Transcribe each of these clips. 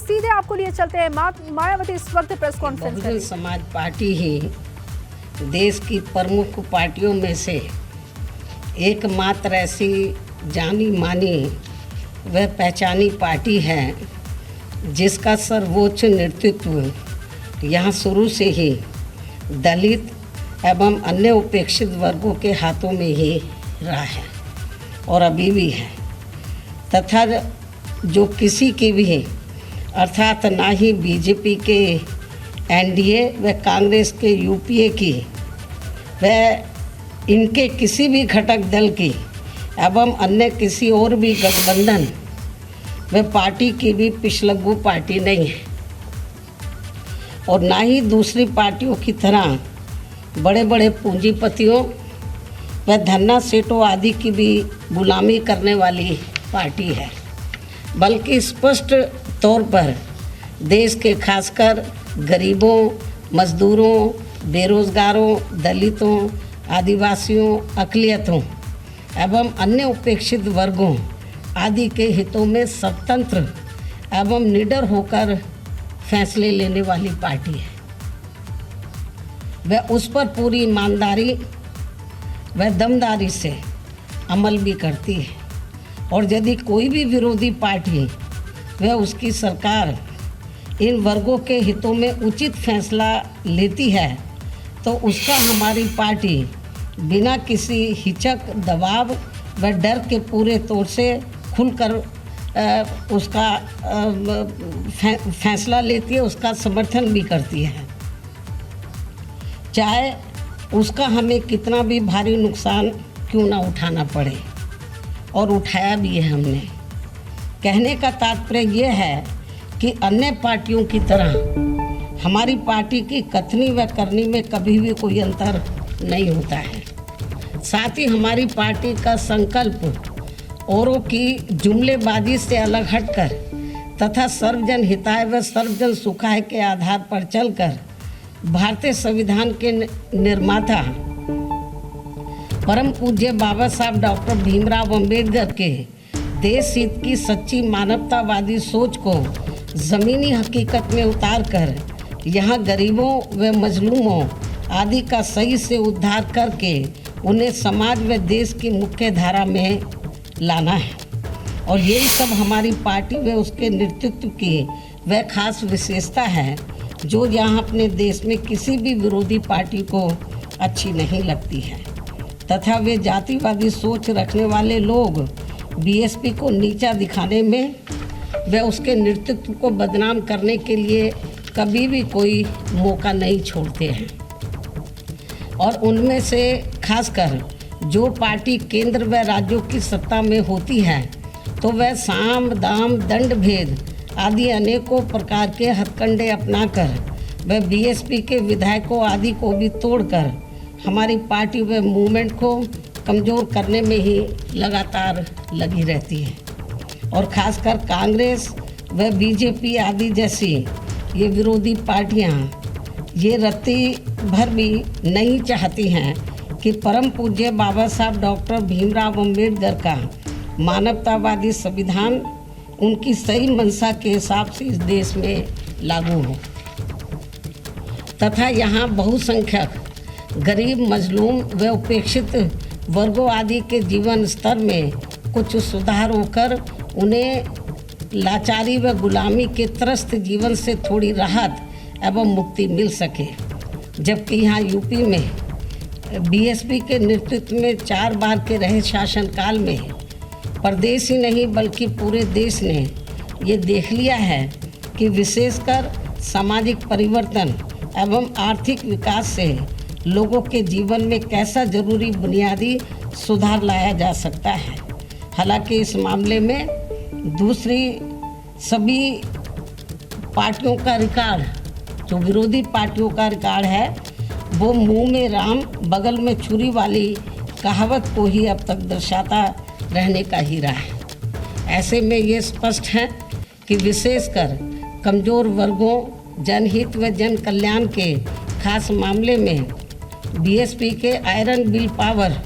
सीधे आपको लिए चलते हैं। मायावती इस वक्त press conference Bahujan Samaj party ही देश की प्रमुख पार्टियों में से एकमात्र ऐसी जानी मानी व पहचानी पार्टी है जिसका सर्वोच्च नेतृत्व यहाँ शुरू से ही दलित एवं अन्य उपेक्षित वर्गों के हाथों में ही रहा है और अभी भी है, तथा जो किसी की भी अर्थात ना ही बीजेपी के एनडीए व कांग्रेस के यूपीए की व इनके किसी भी घटक दल की एवं अन्य किसी और भी गठबंधन व पार्टी की भी पिछलग्गू पार्टी नहीं है और ना ही दूसरी पार्टियों की तरह बड़े बड़े पूंजीपतियों व धन्ना सेठों आदि की भी गुलामी करने वाली पार्टी है, बल्कि स्पष्ट तौर पर देश के खासकर गरीबों, मजदूरों, बेरोजगारों, दलितों, आदिवासियों, अक़लियतों एवं अन्य उपेक्षित वर्गों आदि के हितों में स्वतंत्र एवं निडर होकर फैसले लेने वाली पार्टी है। वह उस पर पूरी ईमानदारी व दमदारी से अमल भी करती है और यदि कोई भी विरोधी पार्टी व उसकी सरकार इन वर्गों के हितों में उचित फैसला लेती है तो उसका हमारी पार्टी बिना किसी हिचक, दबाव व डर के पूरे तौर से खुलकर उसका फैसला लेती है, उसका समर्थन भी करती है, चाहे उसका हमें कितना भी भारी नुकसान क्यों ना उठाना पड़े, और उठाया भी है हमने। कहने का तात्पर्य यह है कि अन्य पार्टियों की तरह हमारी पार्टी की कथनी व करनी में कभी भी कोई अंतर नहीं होता है। साथ ही हमारी पार्टी का संकल्प औरों की जुमलेबाजी से अलग हटकर तथा सर्वजन हिताय व सर्वजन सुखाय के आधार पर चलकर भारतीय संविधान के निर्माता परम पूज्य बाबा साहब डॉक्टर भीमराव अंबेडकर के देश हित की सच्ची मानवतावादी सोच को ज़मीनी हकीकत में उतारकर यहाँ गरीबों व मजलूमों आदि का सही से उद्धार करके उन्हें समाज व देश की मुख्य धारा में लाना है। और यही सब हमारी पार्टी व उसके नेतृत्व की वह खास विशेषता है जो यहाँ अपने देश में किसी भी विरोधी पार्टी को अच्छी नहीं लगती है, तथा वे जातिवादी सोच रखने वाले लोग बीएसपी को नीचा दिखाने में व उसके नेतृत्व को बदनाम करने के लिए कभी भी कोई मौका नहीं छोड़ते हैं। और उनमें से खासकर जो पार्टी केंद्र व राज्यों की सत्ता में होती है तो वह साम, दाम, दंड भेद आदि अनेकों प्रकार के हथकंडे अपनाकर वह बीएसपी के विधायकों आदि को भी तोड़कर हमारी पार्टी व मूवमेंट को कमज़ोर करने में ही लगातार लगी रहती है। और खासकर कांग्रेस व बीजेपी आदि जैसी ये विरोधी पार्टियां ये रत्ती भर भी नहीं चाहती हैं कि परम पूज्य बाबा साहब डॉक्टर भीमराव अंबेडकर का मानवतावादी संविधान उनकी सही मंशा के हिसाब से इस देश में लागू हो तथा यहाँ बहुसंख्यक गरीब, मजलूम व उपेक्षित वर्गों आदि के जीवन स्तर में कुछ सुधार होकर उन्हें लाचारी व गुलामी के त्रस्त जीवन से थोड़ी राहत एवं मुक्ति मिल सके। जबकि यहाँ यूपी में बीएसपी के नेतृत्व में 4 बार के रहे शासनकाल में प्रदेश ही नहीं बल्कि पूरे देश ने ये देख लिया है कि विशेषकर सामाजिक परिवर्तन एवं आर्थिक विकास से लोगों के जीवन में कैसा जरूरी बुनियादी सुधार लाया जा सकता है। हालांकि इस मामले में दूसरी सभी पार्टियों का रिकॉर्ड, जो विरोधी पार्टियों का रिकॉर्ड है, वो मुंह में राम बगल में छुरी वाली कहावत को ही अब तक दर्शाता रहने का ही रहा है। ऐसे में ये स्पष्ट है कि विशेषकर कमज़ोर वर्गों, जनहित व जन कल्याण के खास मामले में बीएसपी के आयरन बिल पावर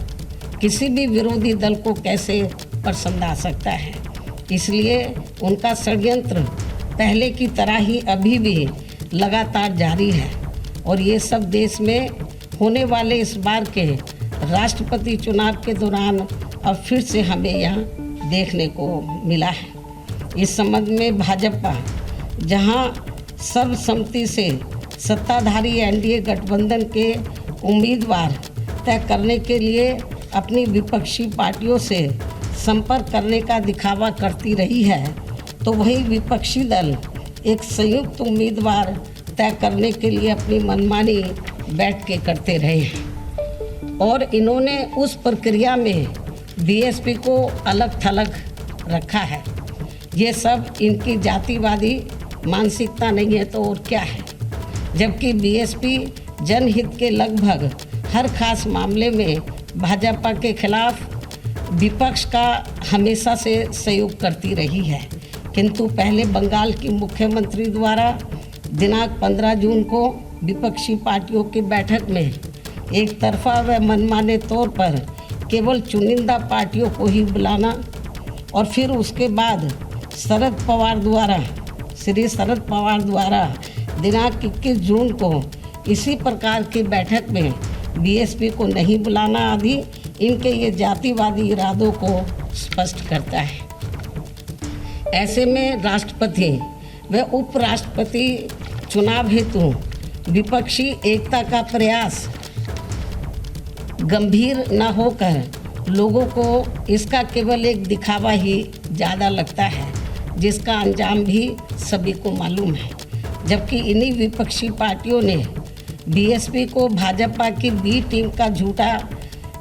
किसी भी विरोधी दल को कैसे पसंद आ सकता है। इसलिए उनका षड्यंत्र पहले की तरह ही अभी भी लगातार जारी है और ये सब देश में होने वाले इस बार के राष्ट्रपति चुनाव के दौरान अब फिर से हमें यहाँ देखने को मिला है। इस संबंध में भाजपा जहाँ सर्वसम्मति से सत्ताधारी एनडीए गठबंधन के उम्मीदवार तय करने के लिए अपनी विपक्षी पार्टियों से संपर्क करने का दिखावा करती रही है, तो वही विपक्षी दल एक संयुक्त उम्मीदवार तय करने के लिए अपनी मनमानी बैठ के करते रहे हैं और इन्होंने उस प्रक्रिया में बीएसपी को अलग थलग रखा है। ये सब इनकी जातिवादी मानसिकता नहीं है तो और क्या है, जबकि बीएसपी जनहित के लगभग हर खास मामले में भाजपा के खिलाफ विपक्ष का हमेशा से सहयोग करती रही है। किंतु पहले बंगाल की मुख्यमंत्री द्वारा दिनांक 15 जून को विपक्षी पार्टियों की बैठक में एक तरफा व मनमाने तौर पर केवल चुनिंदा पार्टियों को ही बुलाना और फिर उसके बाद श्री शरद पवार द्वारा दिनांक 21 जून को इसी प्रकार की बैठक में बीएसपी को नहीं बुलाना आदि इनके ये जातिवादी इरादों को स्पष्ट करता है। ऐसे में राष्ट्रपति व उपराष्ट्रपति चुनाव हेतु विपक्षी एकता का प्रयास गंभीर न होकर लोगों को इसका केवल एक दिखावा ही ज़्यादा लगता है, जिसका अंजाम भी सभी को मालूम है। जबकि इन्हीं विपक्षी पार्टियों ने बीएसपी को भाजपा की बी टीम का झूठा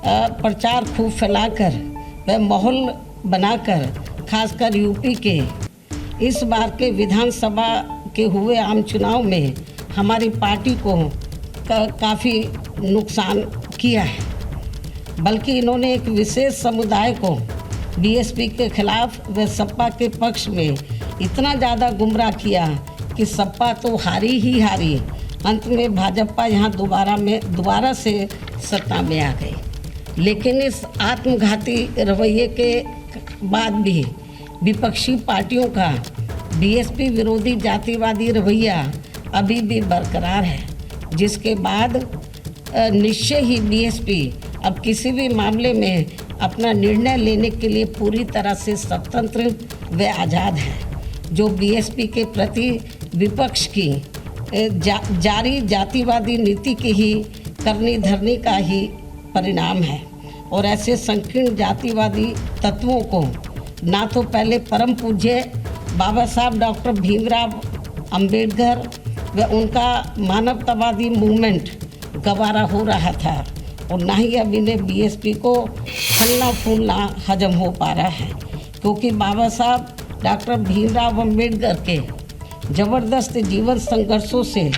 प्रचार खूब फैलाकर व माहौल बनाकर खासकर यूपी के इस बार के विधानसभा के हुए आम चुनाव में हमारी पार्टी को काफ़ी नुकसान किया है। बल्कि इन्होंने एक विशेष समुदाय को बीएसपी के खिलाफ व सपा के पक्ष में इतना ज़्यादा गुमराह किया कि सपा तो हारी ही हारी, अंत में भाजपा यहाँ दोबारा से सत्ता में आ गई। लेकिन इस आत्मघाती रवैये के बाद भी विपक्षी पार्टियों का बीएसपी विरोधी जातिवादी रवैया अभी भी बरकरार है, जिसके बाद निश्चय ही बीएसपी अब किसी भी मामले में अपना निर्णय लेने के लिए पूरी तरह से स्वतंत्र व आज़ाद है। जो बीएसपी के प्रति विपक्ष की जारी जातिवादी नीति की ही करनी धरनी का ही परिणाम है और ऐसे संकीर्ण जातिवादी तत्वों को ना तो पहले परम पूज्य बाबा साहब डॉक्टर भीमराव अंबेडकर व उनका मानवतावादी मूवमेंट गवारा हो रहा था और ना ही अब इन्हें बीएसपी को फलना फूलना हजम हो पा रहा है, क्योंकि बाबा साहब डॉक्टर भीमराव अंबेडकर के ज़बरदस्त जीवन संघर्षों से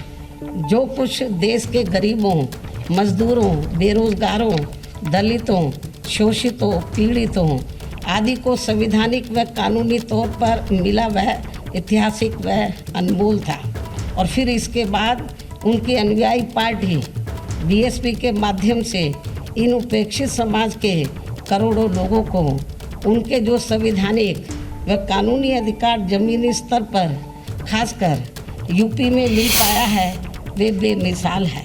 जो कुछ देश के गरीबों, मजदूरों, बेरोजगारों, दलितों, शोषितों, पीड़ितों आदि को संवैधानिक व कानूनी तौर पर मिला वह ऐतिहासिक व अनमोल था। और फिर इसके बाद उनकी अनुयायी पार्टी बीएसपी के माध्यम से इन उपेक्षित समाज के करोड़ों लोगों को उनके जो संवैधानिक व कानूनी अधिकार जमीनी स्तर पर खासकर यूपी में मिल पाया है वे बेमिसाल है,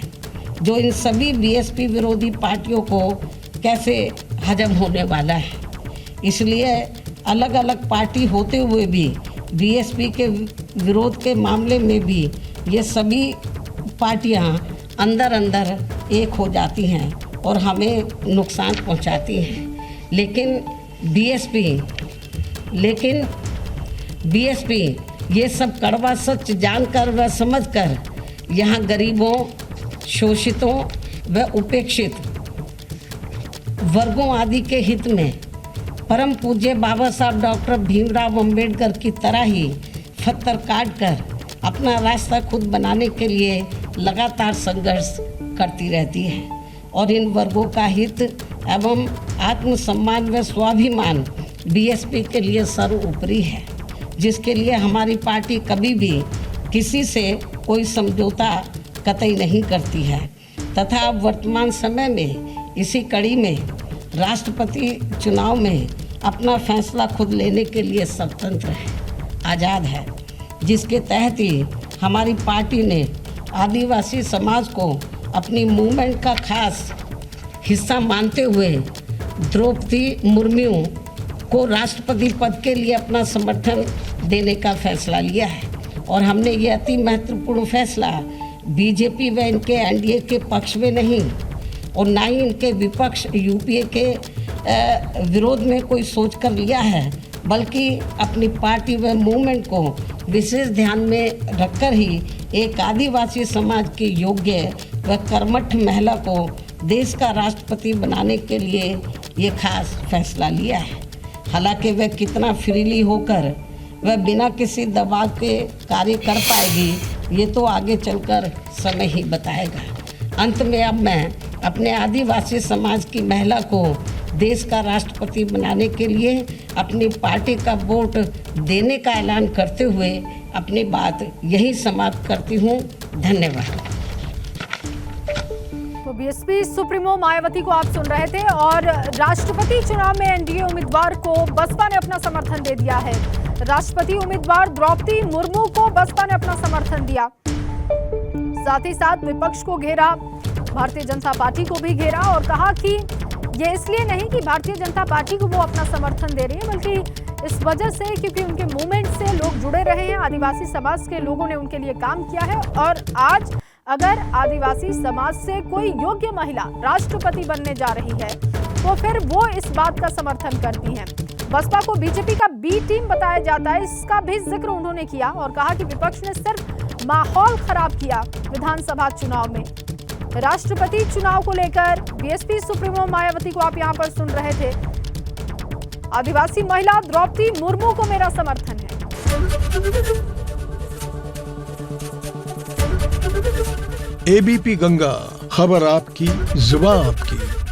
जो इन सभी बीएसपी विरोधी पार्टियों को कैसे हजम होने वाला है। इसलिए अलग अलग पार्टी होते हुए भी बीएसपी के विरोध के मामले में भी ये सभी पार्टियां अंदर अंदर एक हो जाती हैं और हमें नुकसान पहुंचाती हैं। लेकिन बीएसपी ये सब कड़वा सच जानकर व समझकर यहाँ गरीबों, शोषितों व उपेक्षित वर्गों आदि के हित में परम पूज्य बाबा साहब डॉक्टर भीमराव अंबेडकर की तरह ही पत्थर काट कर अपना रास्ता खुद बनाने के लिए लगातार संघर्ष करती रहती है और इन वर्गों का हित एवं आत्मसम्मान व स्वाभिमान बीएसपी के लिए सर्वोपरि है, जिसके लिए हमारी पार्टी कभी भी किसी से कोई समझौता कतई नहीं करती है तथा अब वर्तमान समय में इसी कड़ी में राष्ट्रपति चुनाव में अपना फैसला खुद लेने के लिए स्वतंत्र है, आज़ाद है। जिसके तहत ही हमारी पार्टी ने आदिवासी समाज को अपनी मूवमेंट का खास हिस्सा मानते हुए द्रौपदी मुर्मू को राष्ट्रपति पद के लिए अपना समर्थन देने का फैसला लिया है। और हमने ये अति महत्वपूर्ण फैसला बीजेपी व इनके एनडीए के पक्ष में नहीं और ना ही इनके विपक्ष यूपीए के विरोध में कोई सोच कर लिया है, बल्कि अपनी पार्टी व मूवमेंट को विशेष ध्यान में रखकर ही एक आदिवासी समाज की योग्य व कर्मठ महिला को देश का राष्ट्रपति बनाने के लिए ये खास फैसला लिया है। हालांकि वह कितना फ्रीली होकर वह बिना किसी दबाव के कार्य कर पाएगी, ये तो आगे चलकर समय ही बताएगा। अंत में अब मैं अपने आदिवासी समाज की महिला को देश का राष्ट्रपति बनाने के लिए अपनी पार्टी का वोट देने का ऐलान करते हुए अपनी बात यही समाप्त करती हूँ। धन्यवाद। तो बीएसपी सुप्रीमो मायावती को आप सुन रहे थे और राष्ट्रपति चुनाव में एनडीए उम्मीदवार को बसपा ने अपना समर्थन दे दिया है। राष्ट्रपति उम्मीदवार द्रौपदी मुर्मू को बसपा ने अपना समर्थन दिया, साथ ही साथ विपक्ष को घेरा, भारतीय जनता पार्टी को भी घेरा और कहा कि ये इसलिए नहीं कि भारतीय जनता पार्टी को वो अपना समर्थन दे रही है, बल्कि इस वजह से क्योंकि उनके मूवमेंट से लोग जुड़े रहे हैं, आदिवासी समाज के लोगों ने उनके लिए काम किया है और आज अगर आदिवासी समाज से कोई योग्य महिला राष्ट्रपति बनने जा रही है तो फिर वो इस बात का समर्थन करती हैं। बसपा को बीजेपी का बी टीम बताया जाता है, इसका भी जिक्र उन्होंने किया और कहा कि विपक्ष ने सिर्फ माहौल खराब किया विधानसभा चुनाव में। राष्ट्रपति चुनाव को लेकर बीएसपी सुप्रीमो मायावती को आप यहां पर सुन रहे थे। आदिवासी महिला द्रौपदी मुर्मू को मेरा समर्थन है। एबीपी गंगा, खबर आपकी, जुबान आपकी।